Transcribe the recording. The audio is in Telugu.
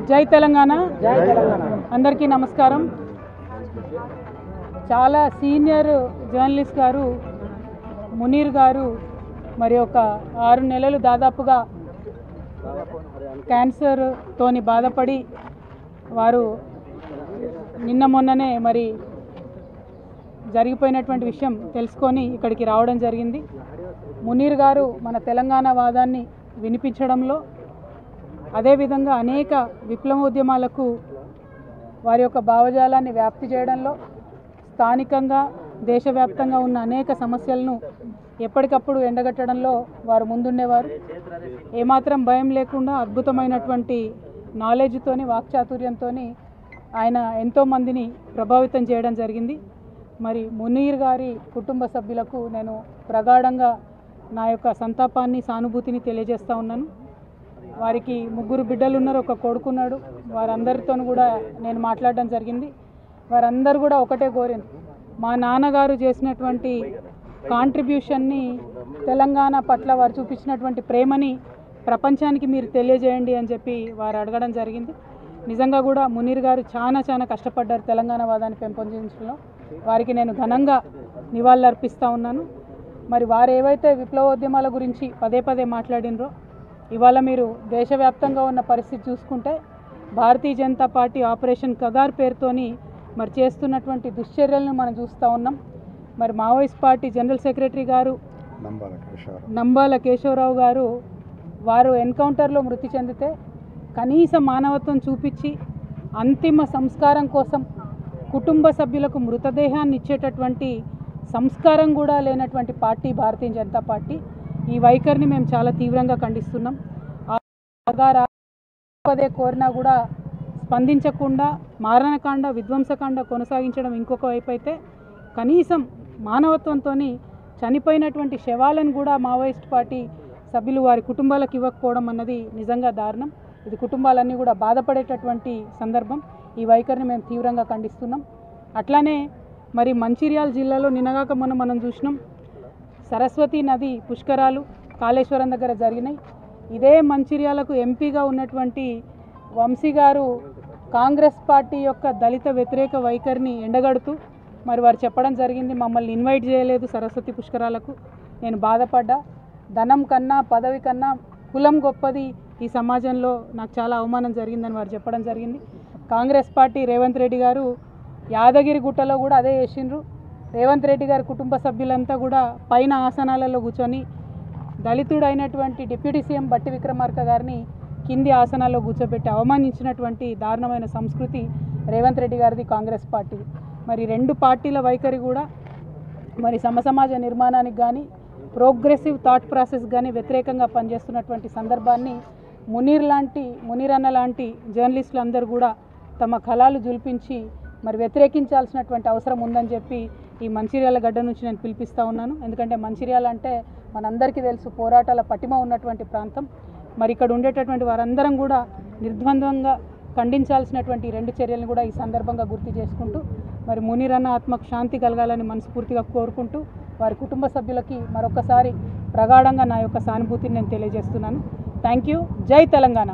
జై తెలంగాణ అందరికీ నమస్కారం. చాలా సీనియర్ జర్నలిస్ట్ గారు మునీర్ గారు మరి ఒక 6 నెలలు దాదాపుగా క్యాన్సర్ తోని బాధపడి వారు నిన్న మొన్ననే మరి జరిగిపోయినటువంటి విషయం తెలుసుకొని ఇక్కడికి రావడం జరిగింది. మునీర్ గారు మన తెలంగాణ వాదాన్ని వినిపించడంలో అదేవిధంగా అనేక విప్లవోద్యమాలకు వారి యొక్క భావజాలాన్ని వ్యాప్తి చేయడంలో స్థానికంగా దేశవ్యాప్తంగా ఉన్న అనేక సమస్యలను ఎప్పటికప్పుడు ఎండగట్టడంలో వారు ముందుండేవారు. ఏమాత్రం భయం లేకుండా అద్భుతమైనటువంటి నాలెడ్జ్తోని వాక్చాతుర్యంతో ఆయన ఎంతోమందిని ప్రభావితం చేయడం జరిగింది. మరి మునీర్ గారి కుటుంబ సభ్యులకు నేను ప్రగాఢంగా నా యొక్క సంతాపాన్ని సానుభూతిని తెలియజేస్తూ ఉన్నాను. వారికి 3 బిడ్డలు ఉన్నారు, ఒక కొడుకున్నాడు. వారందరితో కూడా నేను మాట్లాడడం జరిగింది. వారందరూ కూడా ఒకటే కోరింది, మా నాన్నగారు చేసినటువంటి కాంట్రిబ్యూషన్ని తెలంగాణ పట్ల వారు చూపించినటువంటి ప్రేమని ప్రపంచానికి మీరు తెలియజేయండి అని చెప్పి వారు అడగడం జరిగింది. నిజంగా కూడా మునీర్ గారు చాలా కష్టపడ్డారు తెలంగాణ వాదాన్ని పెంపొందించడంలో. వారికి నేను ఘనంగా నివాళులు అర్పిస్తూ ఉన్నాను. మరి వారు ఏవైతే విప్లవోద్యమాల గురించి పదే మాట్లాడినరో ఇవాళ మీరు దేశవ్యాప్తంగా ఉన్న పరిస్థితి చూసుకుంటే భారతీయ జనతా పార్టీ ఆపరేషన్ కగార్ పేరుతోని మరి చేస్తున్నటువంటి దుశ్చర్యలను మనం చూస్తూ ఉన్నాం. మరి మావోయిస్ట్ పార్టీ జనరల్ సెక్రటరీ గారు నంబాల కేశవరావు గారు వారు ఎన్కౌంటర్లో మృతి చెందితే కనీస మానవత్వం చూపించి అంతిమ సంస్కారం కోసం కుటుంబ సభ్యులకు మృతదేహాన్ని ఇచ్చేటటువంటి సంస్కారం కూడా లేనటువంటి పార్టీ భారతీయ జనతా పార్టీ. ఈ వైఖరిని మేము చాలా తీవ్రంగా ఖండిస్తున్నాం. పదే కోరినా కూడా స్పందించకుండా మారణకాండ విధ్వంసకాండ కొనసాగించడం ఇంకొక వైపు అయితే, కనీసం మానవత్వంతో చనిపోయినటువంటి శవాలను కూడా మావోయిస్ట్ పార్టీ సభ్యులు వారి కుటుంబాలకు ఇవ్వకపోవడం అన్నది నిజంగా దారుణం. ఇది కుటుంబాలన్నీ కూడా బాధపడేటటువంటి సందర్భం. ఈ వైఖరిని మేము తీవ్రంగా ఖండిస్తున్నాం. అట్లానే మరి మంచిర్యాల జిల్లాలో నిన్నగాక మొన్న మనం చూసినాం, సరస్వతి నది పుష్కరాలు కాళేశ్వరం దగ్గర జరిగినాయి. ఇదే మంచిర్యాలకు ఎంపీగా ఉన్నటువంటి వంశీ గారు కాంగ్రెస్ పార్టీ యొక్క దళిత వ్యతిరేక వైఖరిని ఎండగడుతూ మరి వారు చెప్పడం జరిగింది, మమ్మల్ని ఇన్వైట్ చేయలేదు సరస్వతి పుష్కరాలకు. నేను బాధపడ్డా. ధనం కన్నా పదవి కన్నా కులం గొప్పది ఈ సమాజంలో, నాకు చాలా అవమానం జరిగిందని వారు చెప్పడం జరిగింది. కాంగ్రెస్ పార్టీ రేవంత్ రెడ్డి గారు యాదగిరి గుట్టలో కూడా అదే చేసిండ్రు. రేవంత్ రెడ్డి గారి కుటుంబ సభ్యులంతా కూడా పైన ఆసనాలలో కూర్చొని దళితుడైనటువంటి డిప్యూటీ సీఎం బట్టి విక్రమార్క గారిని కింది ఆసనాల్లో కూర్చోబెట్టి అవమానించినటువంటి దారుణమైన సంస్కృతి రేవంత్ రెడ్డి గారిది, కాంగ్రెస్ పార్టీ. మరి 2 పార్టీల వైఖరి కూడా మరి సమసమాజ నిర్మాణానికి కానీ ప్రోగ్రెసివ్ థాట్ ప్రాసెస్ కానీ వ్యతిరేకంగా పనిచేస్తున్నటువంటి సందర్భాన్ని మునీర్ అన్న లాంటి జర్నలిస్టులు అందరూ కూడా తమ కళాలు జుల్పించి మరి వ్యతిరేకించాల్సినటువంటి అవసరం ఉందని చెప్పి ఈ మంచిర్యాల గడ్డ నుంచి నేను పిలిపిస్తూ ఉన్నాను. ఎందుకంటే మంచిర్యాల అంటే మనందరికీ తెలుసు పోరాటాల పటిమ ఉన్నటువంటి ప్రాంతం. మరి ఇక్కడ ఉండేటటువంటి వారందరం కూడా నిర్ద్వంద్వంగా ఖండించాల్సినటువంటి 2 చర్యలను కూడా ఈ సందర్భంగా గుర్తు చేసుకుంటూ మరి మునీర్ అన్న ఆత్మకు శాంతి కలగాలని మనస్ఫూర్తిగా కోరుకుంటూ వారి కుటుంబ సభ్యులకి మరొకసారి ప్రగాఢంగా నా యొక్క సానుభూతిని నేను తెలియజేస్తున్నాను. Thank you. జై తెలంగాణ.